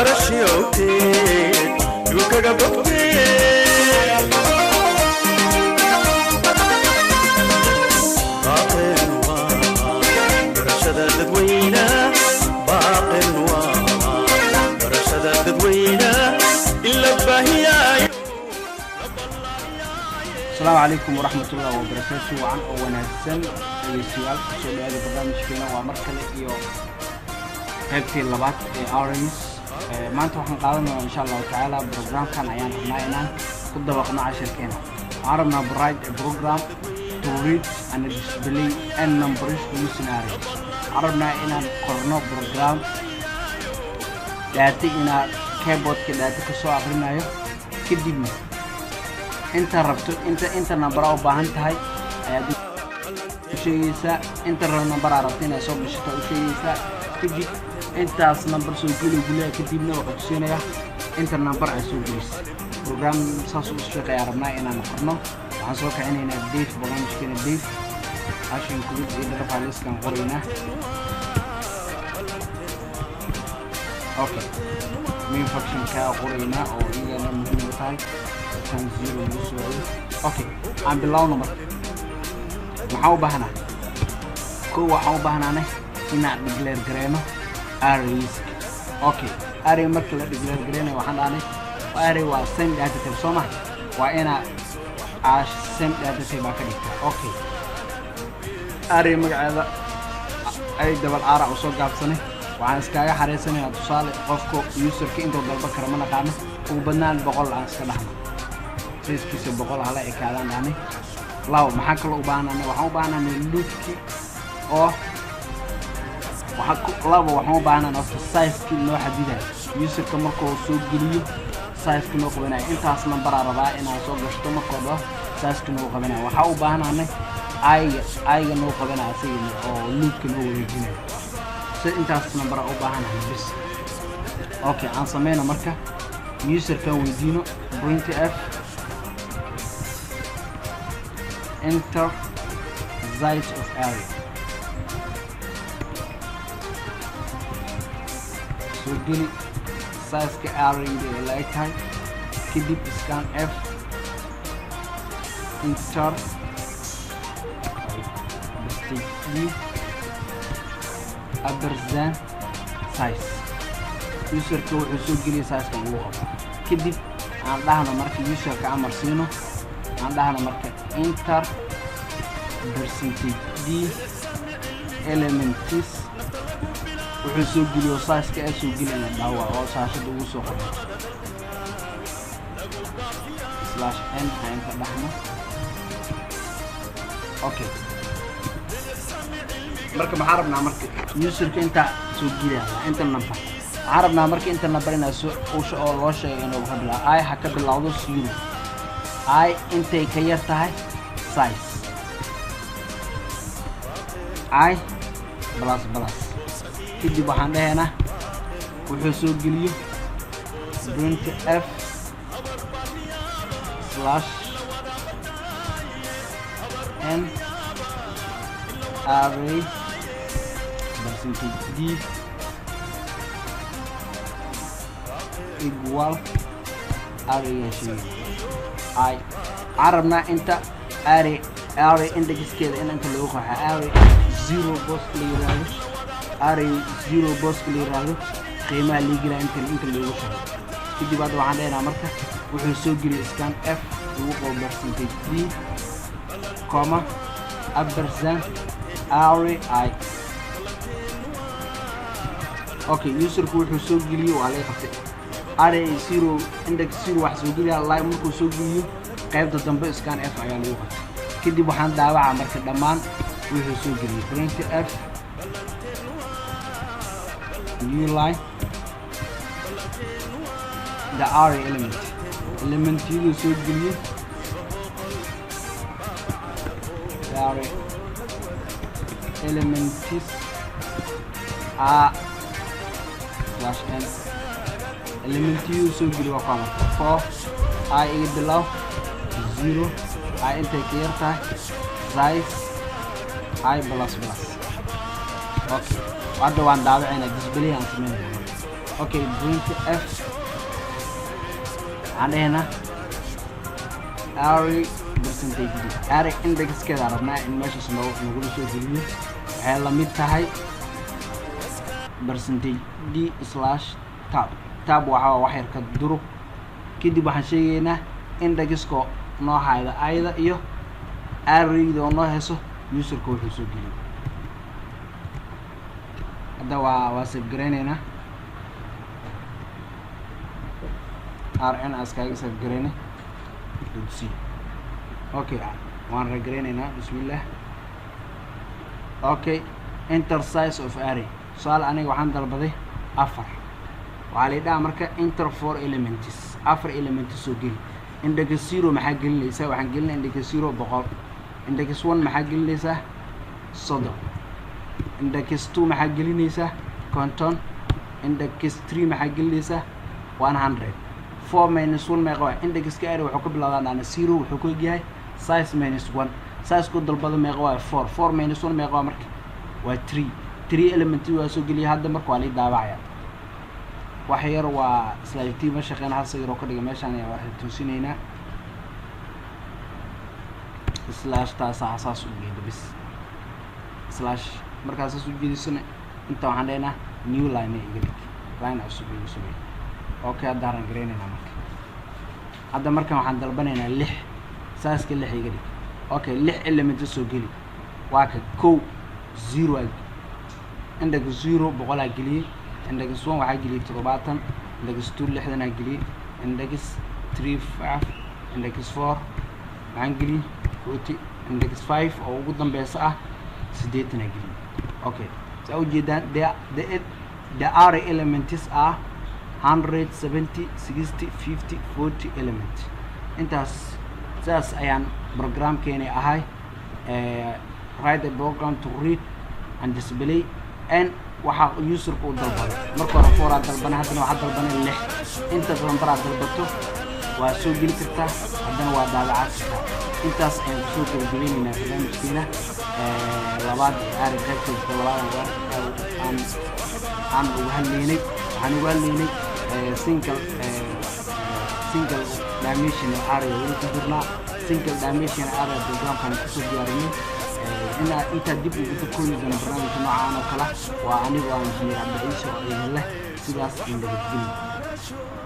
barashiyowte yukaga bogte باقلوا برشد الدوينة باقلوا برشد الدوينة إلا بهيا. السلام عليكم ورحمة الله وبركاته وعن وناسن سؤال سؤال هذا برنامج فينا ومركل إيو هبتي اللبات أورنس ما أنتوا حنقالنا إن شاء الله تعالى برنامج كان عيان حناينا كل وقنا 10 كنا عربنا برايد برنامج to read and display n numbers scenarios عربنا إن قرنا برنامج داتي إن كيبورد كداتي كسو أخرنا كديم انت ربطت انت نمبر او باهنت هاي شيء انت نمبر عرفتنا سو بشكل شيء تجي انت نمبر سو يقول كديبنا وقتسينيا انت نمبر اسو جلس بروجرام ساسو شقي عربنا ان نقرنا waxaan soo kacinayna date barnaamijkeena date عشان كل إذا رفع لسكان قرينا اوكي مين فاكشن كا قرينا او إذا لم يكن كان زيرو يسوي اوكي عم بالله نمر maxaa u baahnaa koo waxaan u baahnaanay inaan declare gareyno arrays okay array marka la declare gareynayo waxaan dhahnay array waa send data type soo ma waa ina send data type baa ka dhigtaa okay array magaceeda ay double r u soo gaabsanay waxaan iskaga xareysanayaa tusaale qofku userka intuu dalba kara ma naqaano ugu badnaan 100 aan iska dhaxno سيسكيس بقول على إكادان يعني لاو محاك لو بانا وحنا بانا نلوكي أو وحكو لاو وحنا بانا نص سايز كله حديدا يوسف كمركو سوق جليو سايز كله قبنا أنت أصلا برا ربع إن سوق جشتو مكودا سايز كله قبنا وحنا بانا نه أي كله قبنا أسير أو لوك كله يجينا أنت أصلا برا أو بانا بس أوكي عن سمينا مركا يوسف كان ويدينو print f enter size of area so geli size ka area in the light type kidip scan f enter mistake other than size user ko wuxuu soo geli size ka ugu qabo kidip aan dhahno marka user ka amar siino aan dhahno marka enter percentage d elements wuxuu soo geliyo size ka soo gelina dhaawac oo saashada ugu soo qoray /n aan ka dhahno okay marka maxaa rabnaa marka userka inta soo geliya inta number عربنا مركي انت نبرنا وش او لو شيء انه قبل اي حكى بالعوض سيرو اي انت كيرتها سايز اي بلاس كدي waxaan dhahaynaa wuxuu soo geliyo print f /n array percentage d equal array I عربنا انت array index كده ان انت لو خا array 0 box clear array 0 box clear قيمه اللي جرى انت لو خا كدي بعد waxaan leeyahay marka wuxuu soo geliyo scan f ugu qabo percentage d comma ampersand array I okay user ku wuxuu soo geliyo waa la qabtay array 0 index 0 wax soo geliya line markuu soo geliyo qaybta dambe scan f ayaa lagu qabtay kadib waxaan daawacaa marka dhammaan wuxuu soo geliyo print f new line the array element you soo geliyo the array elements /n element you soo geliyo waa for I below 0 I inta kiyarta size I plus okay hadda waan daawacayna display aan sameeyay okay print f عندنا array percentage array index كذا ربنا إن ماشي سنو نقول شيء جديد هلا متهاي percentage d slash tab واحد كدرو كده بحشينا index كو نوع هذا أيضا إيوه array ده نوع هسه user code هسه جديد هذا واسف جريننا rn أسكاي سف جرينه دوسي اوكي وان رجريننا بسم الله اوكي enter size of array سؤال aniga waxaan dalbaday 4 waxa la yiraahdaa marka enter 4 elements 4 elements soo gali index 0 maxaa gelinaysaa waxaan gelinaa index 0 100 index 1 maxaa gelinaysaa 30 index 2 maxaa gelinaysaa 50 index 3 maxaa gelinaysaa 100 4 minus 1 meeqa waa index ka array wuxuu ka bilowdaa 0 wuxuu ku yahay size minus 1 size ku dalbada meeqa waa 4 4 minus 1 meeqa waa marka waa 3 element waa soo geliya hadda marka waa la daabacaya wax yar waa slide team shaqeyn hal sayro ka dhiga meeshan ayaa wax tuusinayna slash taas asaas u geeyo bis slash markaas soo jeedisana inta waxaan leenahay new line iga dhig line cusub igu sameey okay hadda aan gareynayna marka hadda markan waxaan dalbanaynaa 6 saaska 6 iga dhig okay 6 element soo geli waa ka 0 index 0 boqol geliye index 1 waxa geliye 70 index 2 60 geliye index 3 5 index 4 waxaan geliye 40 index 5 oo ugu dambeeysa ah 80 geliye okay soo ujeedaan the array elements are 170 60 50 40 element intaas saas ayaan program keeni ahay write a program to read and display and waxa user ku dalbado marka hore foora dalbana hadana waxa dalbana 6 inta number dalbato waa soo geli kartaa hadana waa daabacad intaas ayaan soo gudbinaynaa barnaamijkeena labaad array qaybta labaad aan ugu haleynay single dimensional array oo ku jirna single dimensional array program kan ku soo diyaariyay inta dib ugu koobi doona barnaamijka noocan oo kala waa anigu aan injineer Cabdi Ciise oo leh sidaas in laga